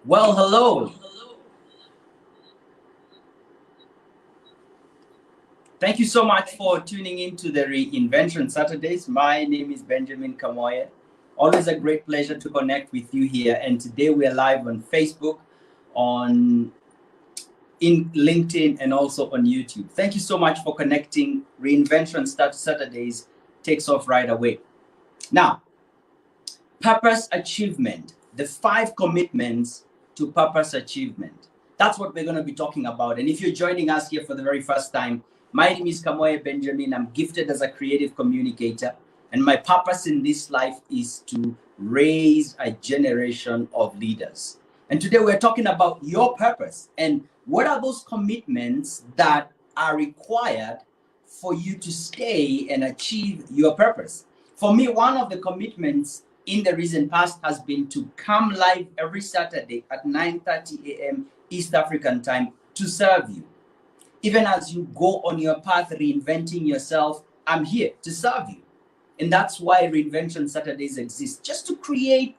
Well, hello. Thank you so much for tuning in to the Reinvention Saturdays. My name is Benjamin Kamoye. Always a great pleasure to connect with you here. And today we are live on Facebook, in LinkedIn, and also on YouTube. Thank you so much for connecting. Reinvention Saturdays takes off right away. Now, purpose achievement, the 5 commitments to purpose achievement. That's what we're going to be talking about. And if you're joining us here for the very first time, my name is Kamoye Benjamin. I'm gifted as a creative communicator. And my purpose in this life is to raise a generation of leaders. And today we're talking about your purpose and what are those commitments that are required for you to stay and achieve your purpose. For me, one of the commitments in the recent past has been to come live every Saturday at 9:30 a.m. East African time to serve you. Even as you go on your path reinventing yourself, I'm here to serve you. And that's why Reinvention Saturdays exist, just to create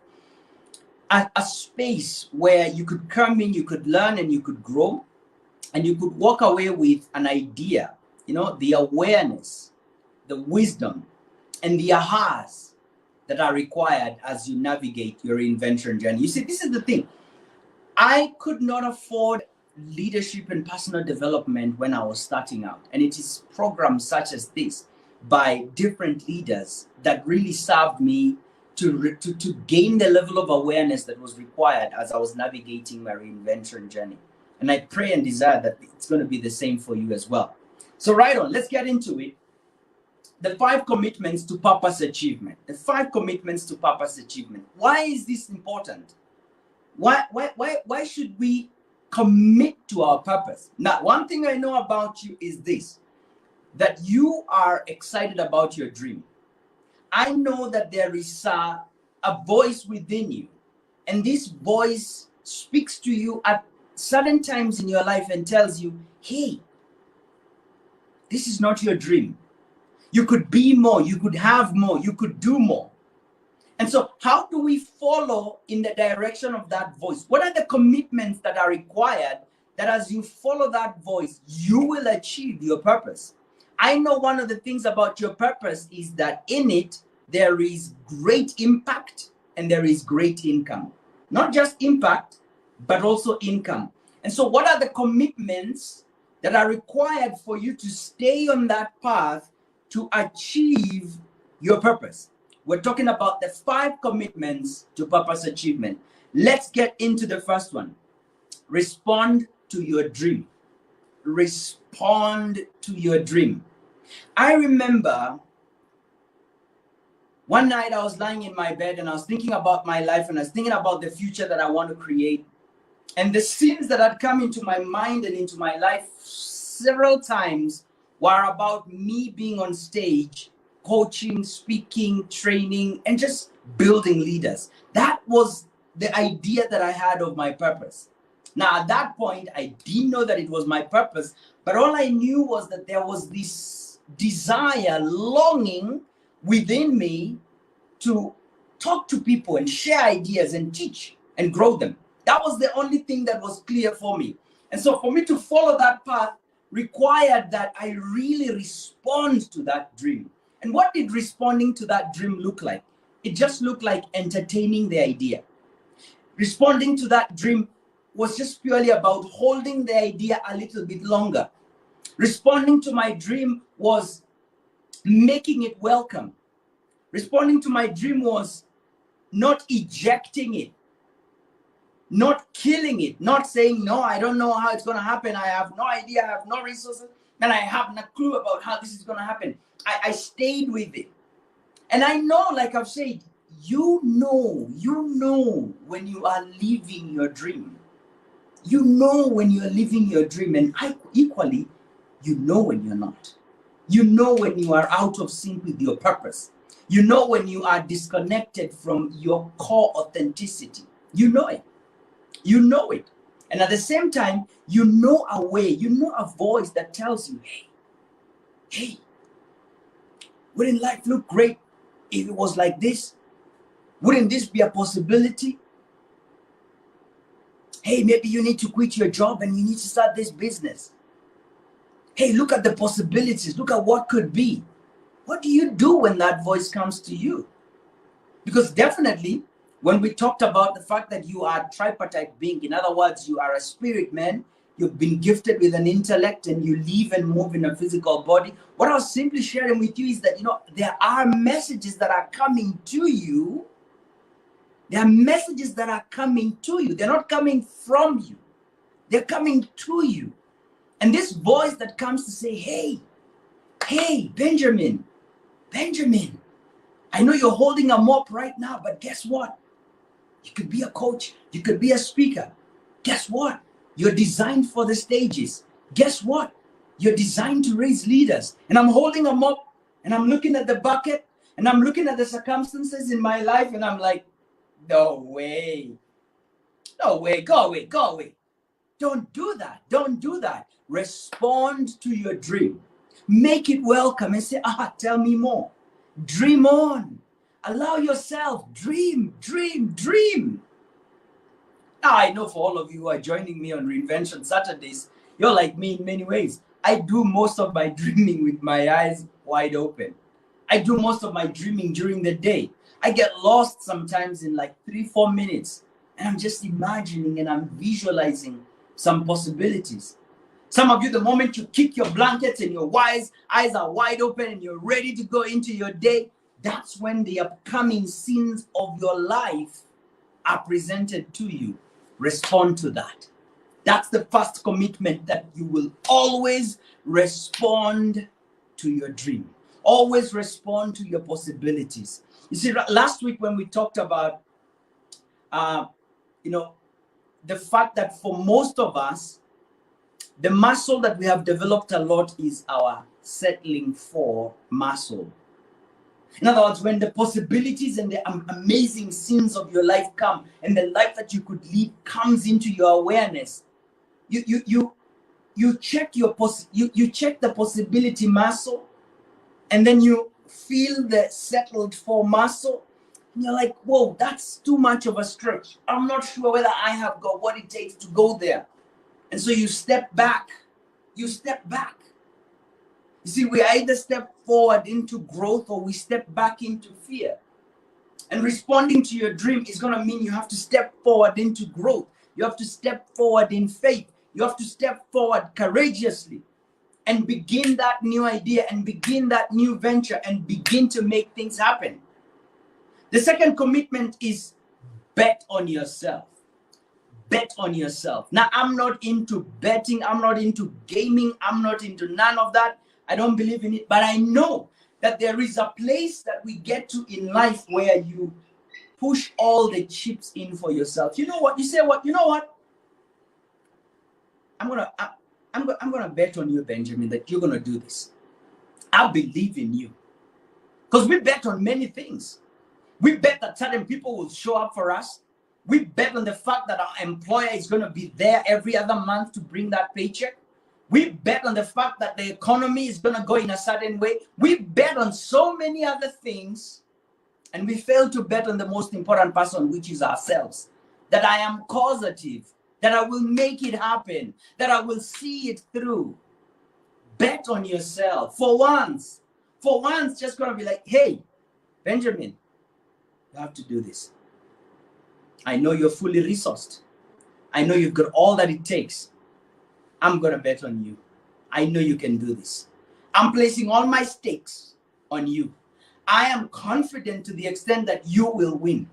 a space where you could come in, you could learn, and you could grow, and you could walk away with an idea, the awareness, the wisdom, and the ahas that are required as you navigate your reinvention journey. You see, this is the thing. I could not afford leadership and personal development when I was starting out. And it is programs such as this by different leaders that really served me to gain the level of awareness that was required as I was navigating my reinvention journey. And I pray and desire that it's going to be the same for you as well. So right on, let's get into it. The 5 commitments to purpose achievement. The 5 commitments to purpose achievement. Why is this important? Why should we commit to our purpose? Now, one thing I know about you is this, that you are excited about your dream. I know that there is a voice within you, and this voice speaks to you at certain times in your life and tells you, hey, this is not your dream. You could be more, you could have more, you could do more. And so how do we follow in the direction of that voice? What are the commitments that are required that as you follow that voice, you will achieve your purpose? I know one of the things about your purpose is that in it, there is great impact and there is great income. Not just impact, but also income. And so what are the commitments that are required for you to stay on that path to achieve your purpose? We're talking about the 5 commitments to purpose achievement. Let's get into the first one. Respond to your dream. Respond to your dream. I remember one night I was lying in my bed and I was thinking about my life and I was thinking about the future that I want to create. And the scenes that had come into my mind and into my life several times were about me being on stage, coaching, speaking, training, and just building leaders. That was the idea that I had of my purpose. Now, at that point, I didn't know that it was my purpose, but all I knew was that there was this desire, longing within me to talk to people and share ideas and teach and grow them. That was the only thing that was clear for me. And so for me to follow that path required that I really respond to that dream. And what did responding to that dream look like? It just looked like entertaining the idea. Responding to that dream was just purely about holding the idea a little bit longer. Responding to my dream was making it welcome. Responding to my dream was not ejecting it, not killing it, not saying, no, I don't know how it's going to happen. I have no idea. I have no resources. And I have no clue about how this is going to happen. I stayed with it. And I know, like I've said, you know when you are living your dream. You know when you're living your dream, and equally, you know when you're not. You know when you are out of sync with your purpose. You know when you are disconnected from your core authenticity. You know it. You know it. And at the same time, you know a way, you know a voice that tells you, hey, wouldn't life look great if it was like this? Wouldn't this be a possibility? Hey, maybe you need to quit your job and you need to start this business. Hey, look at the possibilities. Look at what could be. What do you do when that voice comes to you? Because definitely, when we talked about the fact that you are a tripartite being, in other words, you are a spirit man, you've been gifted with an intellect, and you live and move in a physical body. What I was simply sharing with you is that, there are messages that are coming to you. There are messages that are coming to you. They're not coming from you. They're coming to you. And this voice that comes to say, hey, Benjamin, I know you're holding a mop right now, but guess what? You could be a coach. You could be a speaker. Guess what? You're designed for the stages. Guess what? You're designed to raise leaders. And I'm holding a mop, and I'm looking at the bucket, and I'm looking at the circumstances in my life, and I'm like, no way. No way. Go away. Go away. Don't do that. Don't do that. Respond to your dream. Make it welcome and say, tell me more. Dream on. Allow yourself. Dream. Now, I know for all of you who are joining me on Reinvention Saturdays, you're like me in many ways. I do most of my dreaming with my eyes wide open. I do most of my dreaming during the day. I get lost sometimes in like 3-4 minutes, and I'm just imagining and I'm visualizing some possibilities. Some of you, the moment you kick your blankets and your eyes are wide open and you're ready to go into your day, that's when the upcoming scenes of your life are presented to you. Respond to that. That's the first commitment, that you will always respond to your dream. Always respond to your possibilities. You see, last week when we talked about, the fact that for most of us, the muscle that we have developed a lot is our settling for muscle. In other words, when the possibilities and the amazing scenes of your life come, and the life that you could live comes into your awareness, you check you check the possibility muscle, and then you feel the settled for muscle, and you're like, whoa, that's too much of a stretch. I'm not sure whether I have got what it takes to go there. And so you step back. You see, we either step forward into growth or we step back into fear. And responding to your dream is going to mean you have to step forward into growth. You have to step forward in faith. You have to step forward courageously and begin that new idea and begin that new venture and begin to make things happen. The second commitment is bet on yourself. Bet on yourself. Now, I'm not into betting. I'm not into gaming. I'm not into none of that. I don't believe in it. But I know that there is a place that we get to in life where you push all the chips in for yourself. You know what? You say what? You know what? I'm gonna bet on you, Benjamin, that you're gonna do this. I believe in you. Because we bet on many things. We bet that certain people will show up for us. We bet on the fact that our employer is going to be there every other month to bring that paycheck. We bet on the fact that the economy is going to go in a certain way. We bet on so many other things, and we fail to bet on the most important person, which is ourselves. That I am causative, that I will make it happen, that I will see it through. Bet on yourself. For once, just going to be like, hey, Benjamin, you have to do this. I know you're fully resourced. I know you've got all that it takes. I'm going to bet on you. I know you can do this. I'm placing all my stakes on you. I am confident to the extent that you will win.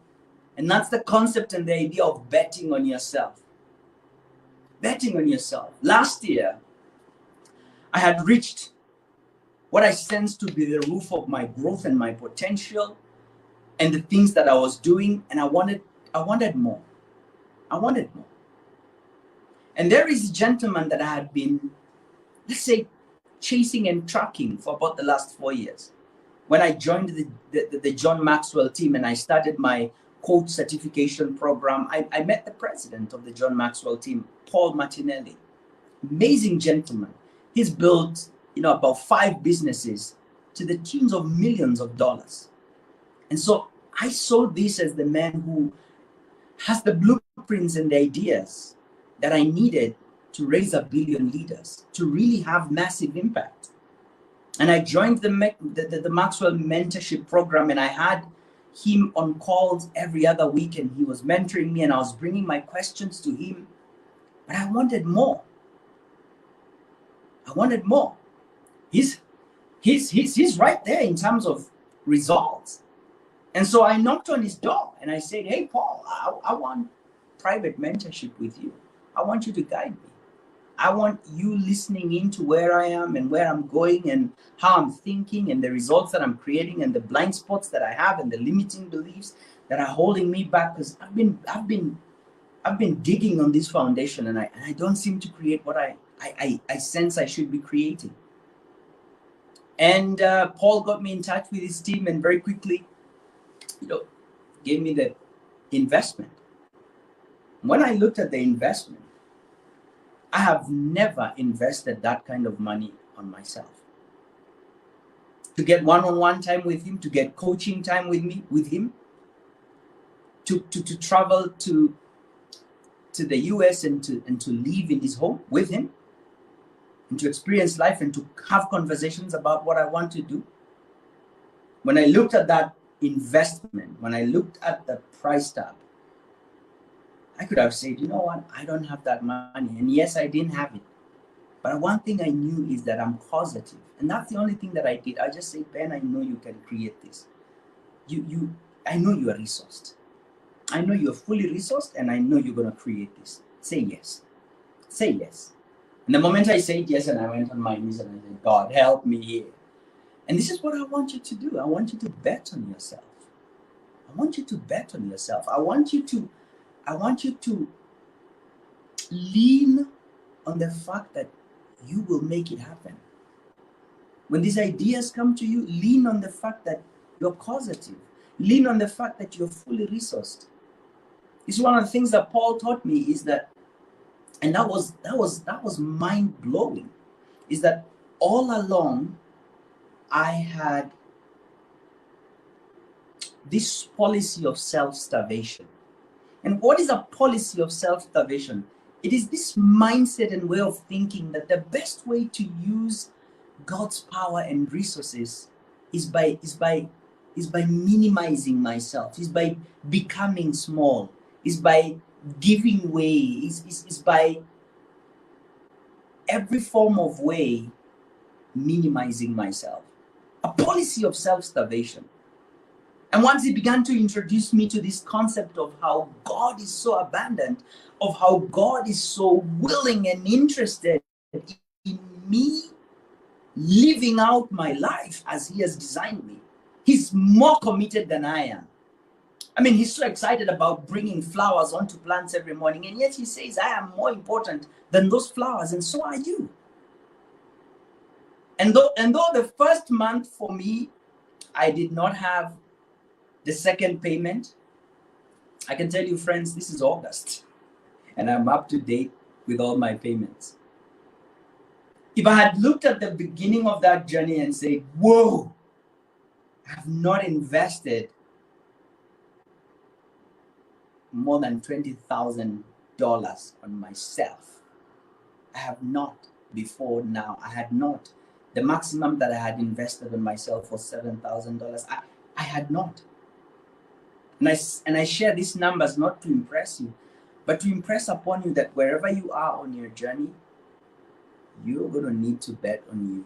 And that's the concept and the idea of betting on yourself. Betting on yourself. Last year, I had reached what I sensed to be the roof of my growth and my potential and the things that I was doing, and I wanted more. And there is a gentleman that I had been, let's say, chasing and tracking for about the last 4 years. When I joined the John Maxwell team and I started my coach certification program, I met the president of the John Maxwell team, Paul Martinelli. Amazing gentleman. He's built, about 5 businesses to the tunes of millions of dollars. And so I saw this as the man who has the blueprints and the ideas that I needed to raise 1 billion leaders, to really have massive impact. And I joined the Maxwell mentorship program, and I had him on calls every other week, and he was mentoring me, and I was bringing my questions to him. But I wanted more. I wanted more. He's right there in terms of results. And so I knocked on his door and I said, hey, Paul, I want private mentorship with you. I want you to guide me. I want you listening into where I am and where I'm going and how I'm thinking and the results that I'm creating and the blind spots that I have and the limiting beliefs that are holding me back. Because I've been digging on this foundation, and I don't seem to create what I sense I should be creating. And Paul got me in touch with his team, and very quickly, gave me the investment. When I looked at the investment, I have never invested that kind of money on myself. To get one-on-one time with him, to get coaching time with him, to travel to the US and to live in his home with him, and to experience life and to have conversations about what I want to do. When I looked at that investment, when I looked at the price tag, I could have said, you know what, I don't have that money. And yes, I didn't have it. But one thing I knew is that I'm positive. And that's the only thing that I did. I just said, Ben, I know you can create this. I know you are resourced. I know you're fully resourced, and I know you're going to create this. Say yes. Say yes. And the moment I said yes, and I went on my knees and I said, God, help me here. And this is what I want you to do. I want you to bet on yourself. I want you to bet on yourself. I want you to lean on the fact that you will make it happen. When these ideas come to you, lean on the fact that you're positive. Lean on the fact that you're fully resourced. It's one of the things that Paul taught me, is that, and that was mind blowing, is that all along I had this policy of self-starvation. And what is a policy of self-starvation? It is this mindset and way of thinking that the best way to use God's power and resources is by minimizing myself, is by becoming small, is by giving way, is by every form of way minimizing myself. A policy of self-starvation. And once he began to introduce me to this concept of how God is so abundant, of how God is so willing and interested in me living out my life as he has designed me. He's more committed than I am. I mean, he's so excited about bringing flowers onto plants every morning, and yet he says, I am more important than those flowers, and so are you. And though the first month for me, I did not have the second payment, I can tell you, friends, this is August, and I'm up to date with all my payments. If I had looked at the beginning of that journey and said, whoa, I have not invested more than $20,000 on myself. I have not before now. I had not. The maximum that I had invested on myself was $7,000. I had not. And I share these numbers not to impress you, but to impress upon you that wherever you are on your journey, you're going to need to bet on you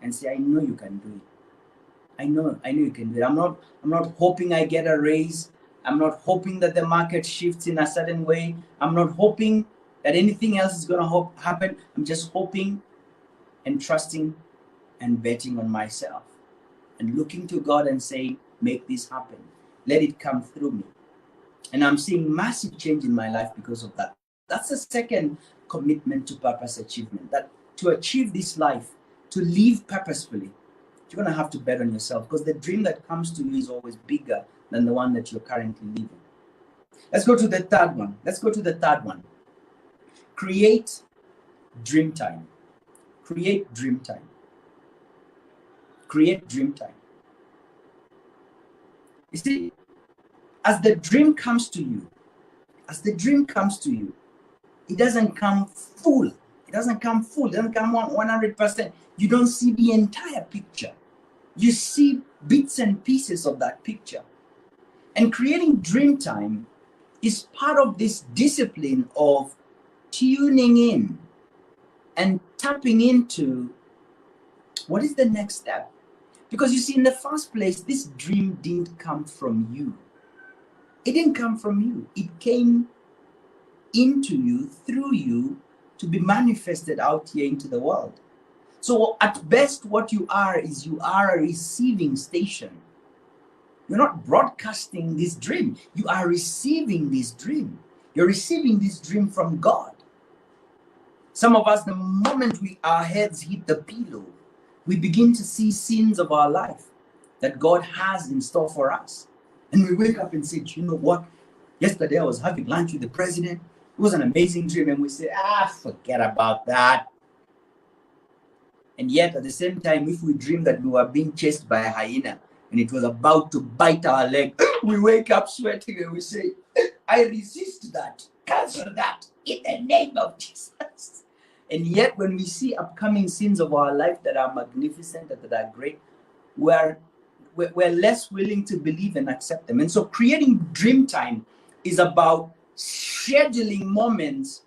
and say, I know you can do it. I know you can do it. I'm not hoping I get a raise. I'm not hoping that the market shifts in a certain way. I'm not hoping that anything else is going to happen. I'm just hoping and trusting and betting on myself and looking to God and saying, make this happen. Let it come through me. And I'm seeing massive change in my life because of that. That's the second commitment to purpose achievement, that to achieve this life, to live purposefully, you're going to have to bet on yourself, because the dream that comes to you is always bigger than the one that you're currently living. Let's go to the third one. Create dream time. Create dream time. Create dream time. You see, as the dream comes to you, It doesn't come full. It doesn't come full. It doesn't come 100%. You don't see the entire picture. You see bits and pieces of that picture. And creating dream time is part of this discipline of tuning in and tapping into what is the next step. Because you see, in the first place, this dream didn't come from you. It didn't come from you. It came into you, through you, to be manifested out here into the world. So at best, what you are is you are a receiving station. You're not broadcasting this dream. You are receiving this dream. You're receiving this dream from God. Some of us, the moment our heads hit the pillow, we begin to see scenes of our life that God has in store for us. And we wake up and say, you know what? Yesterday I was having lunch with the president. It was an amazing dream. And we say, forget about that. And yet at the same time, if we dream that we were being chased by a hyena and it was about to bite our leg, we wake up sweating and we say, I resist that. Cancel that in the name of Jesus. And yet when we see upcoming scenes of our life that are magnificent, that are great, we're less willing to believe and accept them. And so creating dream time is about scheduling moments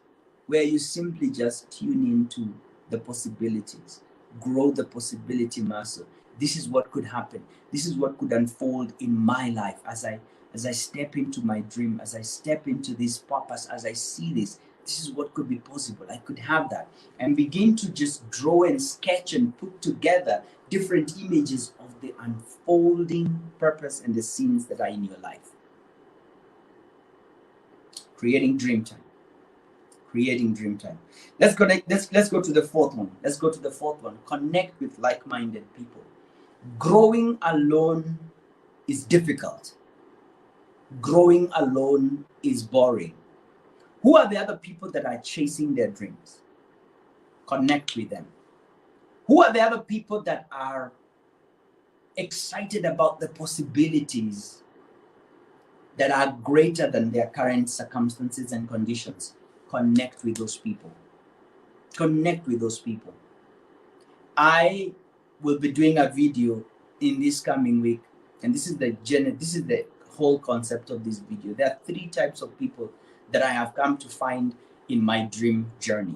where you simply just tune into the possibilities, grow the possibility muscle. This is what could happen. This is what could unfold in my life as I step into my dream, as I step into this purpose, as I see this. This is what could be possible. I could have that. And begin to just draw and sketch and put together different images of the unfolding purpose and the scenes that are in your life. Creating dream time. Creating dream time. Let's go to the fourth one. Let's go to the fourth one. Connect with like-minded people. Growing alone is difficult. Growing alone is boring. Who are the other people that are chasing their dreams? Connect with them. Who are the other people that are excited about the possibilities that are greater than their current circumstances and conditions? Connect with those people. Connect with those people. I will be doing a video in this coming week, and this is the whole concept of this video. There are 3 types of people that I have come to find in my dream journey.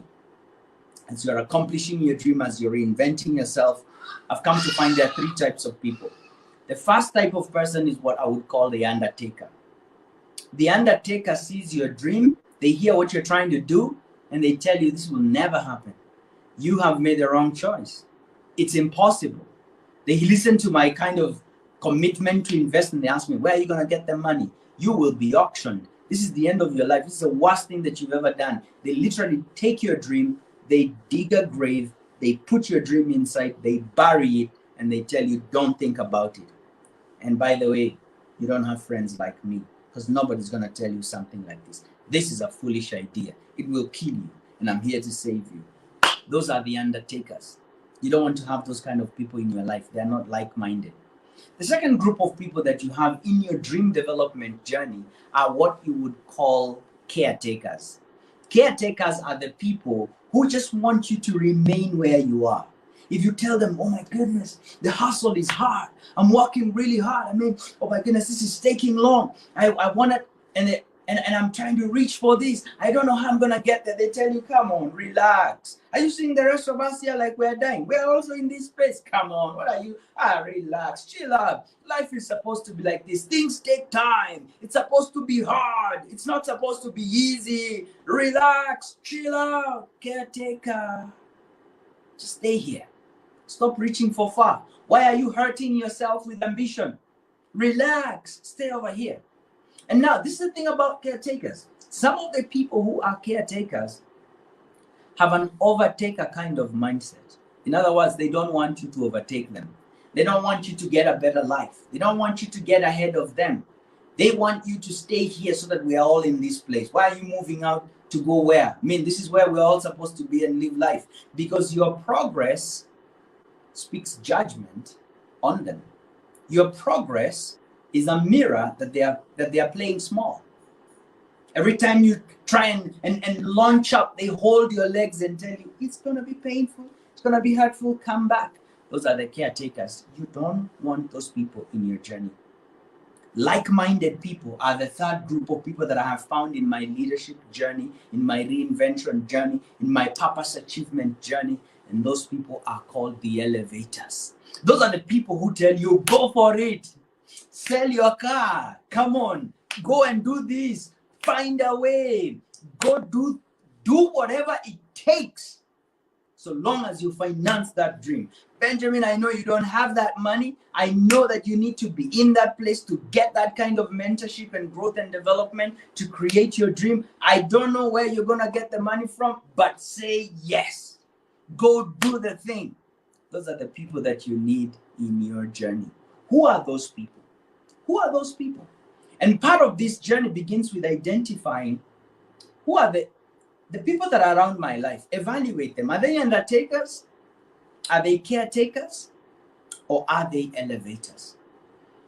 As you're accomplishing your dream, as you're reinventing yourself, I've come to find there are 3 types of people. The first type of person is what I would call the undertaker. The undertaker sees your dream, they hear what you're trying to do, and they tell you this will never happen. You have made the wrong choice. It's impossible. They listen to my kind of commitment to invest and they ask me, where are you going to get the money? You will be auctioned. This is the end of your life. This is the worst thing that you've ever done. They literally take your dream, they dig a grave, they put your dream inside, they bury it, and they tell you, don't think about it. And by the way, you don't have friends like me, because nobody's going to tell you something like this. This is a foolish idea. It will kill you, and I'm here to save you. Those are the undertakers. You don't want to have those kind of people in your life. They're not like-minded. The second group of people that you have in your dream development journey are what you would call caretakers. Caretakers are the people who just want you to remain where you are. If you tell them, oh my goodness, the hustle is hard. I'm working really hard. I mean, oh my goodness, this is taking long. I want it, and I'm trying to reach for this. I don't know how I'm going to get there. They tell you, come on, relax. Are you seeing the rest of us here like we're dying? We're also in this space. Come on, what are you? Relax, chill out. Life is supposed to be like this. Things take time. It's supposed to be hard. It's not supposed to be easy. Relax, chill out, caretaker. Just stay here. Stop reaching for far. Why are you hurting yourself with ambition? Relax, stay over here. And now, this is the thing about caretakers. Some of the people who are caretakers have an overtaker kind of mindset. In other words, they don't want you to overtake them. They don't want you to get a better life. They don't want you to get ahead of them. They want you to stay here so that we are all in this place. Why are you moving out to go where? I mean, this is where we're all supposed to be and live life. Because your progress speaks judgment on them. Your progress is a mirror that they are playing small. Every time you try and launch up, they hold your legs and tell you, it's going to be painful, it's going to be hurtful, come back. Those are the caretakers. You don't want those people in your journey. Like-minded people are the third group of people that I have found in my leadership journey, in my reinvention journey, in my purpose achievement journey. And those people are called the elevators. Those are the people who tell you, go for it. Sell your car. Come on. Go and do this. Find a way. Go do whatever it takes, so long as you finance that dream. Benjamin, I know you don't have that money. I know that you need to be in that place to get that kind of mentorship and growth and development to create your dream. I don't know where you're going to get the money from, but say yes. Go do the thing. Those are the people that you need in your journey. Who are those people? Who are those people? And part of this journey begins with identifying who are the people that are around my life. Evaluate them. Are they undertakers? Are they caretakers? Or are they elevators?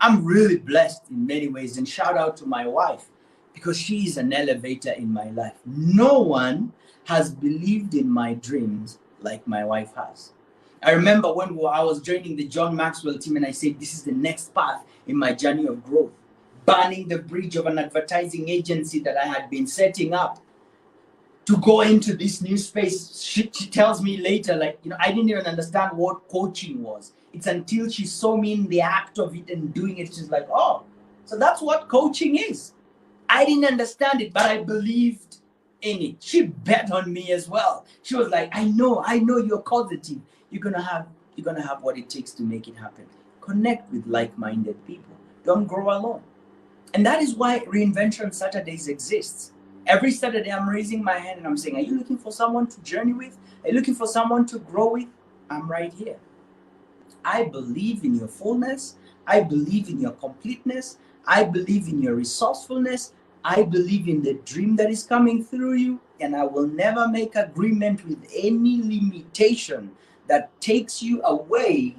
I'm really blessed in many ways, and shout out to my wife because she is an elevator in my life. No one has believed in my dreams like my wife has. I remember when I was joining the John Maxwell team and I said, this is the next path in my journey of growth. Burning the bridge of an advertising agency that I had been setting up to go into this new space. She tells me later, like, I didn't even understand what coaching was. It's until she saw me in the act of it and doing it, she's like, oh, so that's what coaching is. I didn't understand it, but I believed in it. She bet on me as well. She was like, I know you're positive. You're gonna have what it takes to make it happen. Connect with like-minded people. Don't grow alone. And that is why Reinvention Saturdays exists. Every Saturday, I'm raising my hand and I'm saying, are you looking for someone to journey with? Are you looking for someone to grow with? I'm right here. I believe in your fullness. I believe in your completeness. I believe in your resourcefulness. I believe in the dream that is coming through you. And I will never make agreement with any limitation that takes you away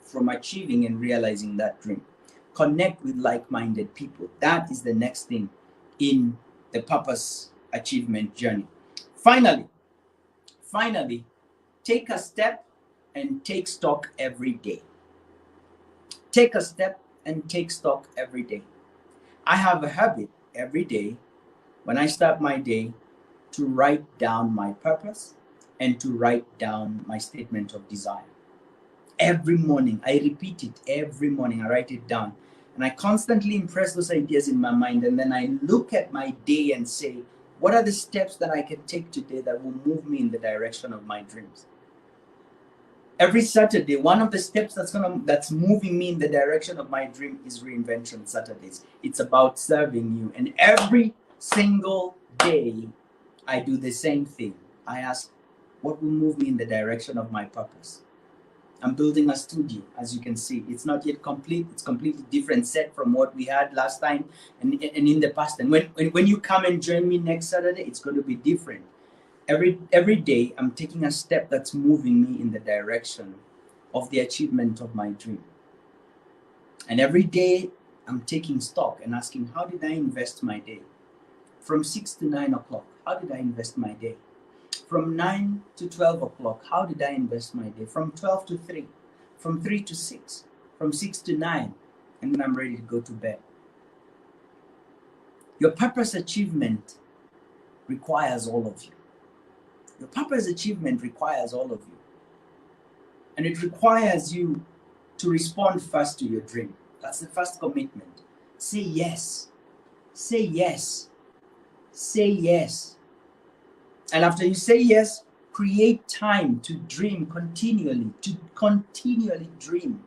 from achieving and realizing that dream. Connect with like-minded people. That is the next thing in the purpose achievement journey. Finally, take a step and take stock every day. Take a step and take stock every day. I have a habit every day when I start my day to write down my purpose and to write down my statement of desire. Every morning, I repeat it every morning. I write it down. And I constantly impress those ideas in my mind. And then I look at my day and say, what are the steps that I can take today that will move me in the direction of my dreams? Every Saturday, one of the steps that's moving me in the direction of my dream is Reinvention Saturdays. It's about serving you. And every single day, I do the same thing. I ask, what will move me in the direction of my purpose? I'm building a studio, as you can see. It's not yet complete. It's completely different set from what we had last time and in the past. And when you come and join me next Saturday, it's going to be different. Every day, I'm taking a step that's moving me in the direction of the achievement of my dream. And every day, I'm taking stock and asking, how did I invest my day? From 6 to 9 o'clock, how did I invest my day? From 9 to 12 o'clock, how did I invest my day? From 12 to 3, from 3 to 6, from 6 to 9, and then I'm ready to go to bed. Your purpose achievement requires all of you. Your purpose achievement requires all of you. And it requires you to respond first to your dream. That's the first commitment. Say yes. Say yes. Say yes. And after you say yes, create time to dream continually, to continually dream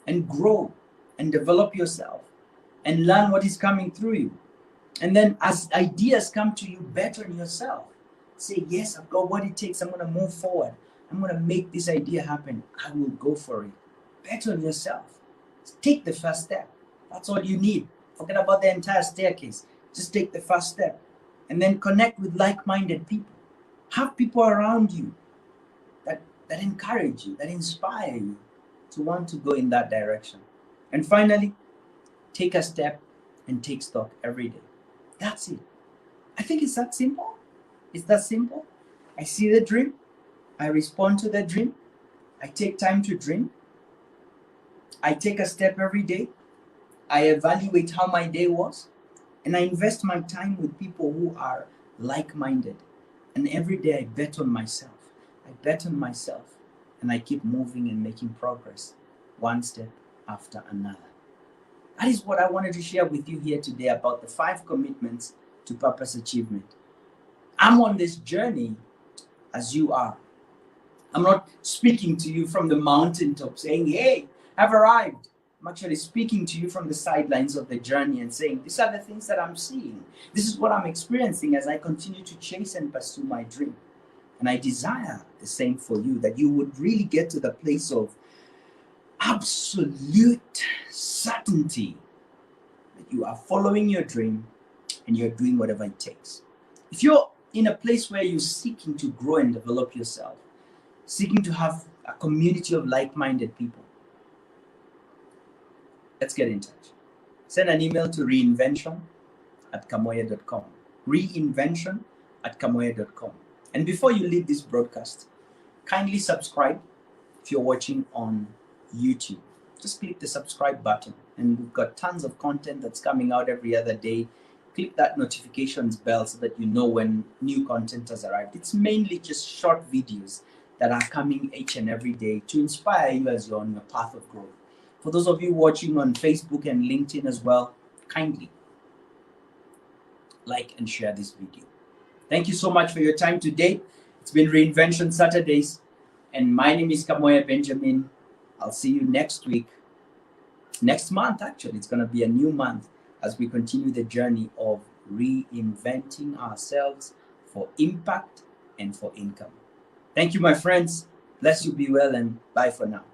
and grow and develop yourself and learn what is coming through you. And then as ideas come to you, bet on yourself. Say, yes, I've got what it takes. I'm going to move forward. I'm going to make this idea happen. I will go for it. Bet on yourself. Take the first step. That's all you need. Forget about the entire staircase. Just take the first step and then connect with like-minded people. Have people around you that encourage you, that inspire you to want to go in that direction. And finally, take a step and take stock every day. That's it. I think it's that simple. It's that simple. I see the dream. I respond to the dream. I take time to dream. I take a step every day. I evaluate how my day was. And I invest my time with people who are like-minded. And every day I bet on myself. I bet on myself. And I keep moving and making progress, one step after another. That is what I wanted to share with you here today about the 5 commitments to purpose achievement. I'm on this journey as you are. I'm not speaking to you from the mountaintop saying, hey, I've arrived. I'm actually speaking to you from the sidelines of the journey and saying, these are the things that I'm seeing. This is what I'm experiencing as I continue to chase and pursue my dream. And I desire the same for you, that you would really get to the place of absolute certainty that you are following your dream and you're doing whatever it takes. If you're in a place where you're seeking to grow and develop yourself, seeking to have a community of like-minded people, let's get in touch. Send an email to reinvention@kamoya.com. Reinvention@kamoya.com. And before you leave this broadcast, kindly subscribe if you're watching on YouTube. Just click the subscribe button, and we've got tons of content that's coming out every other day. Click that notifications bell so that you know when new content has arrived. It's mainly just short videos that are coming each and every day to inspire you as you're on your path of growth. For those of you watching on Facebook and LinkedIn as well, kindly like and share this video. Thank you so much for your time today. It's been Reinvention Saturdays, and my name is Kamoya Benjamin. I'll see you next week. Next month, actually, it's going to be a new month as we continue the journey of reinventing ourselves for impact and for income. Thank you, my friends. Bless you, be well, and bye for now.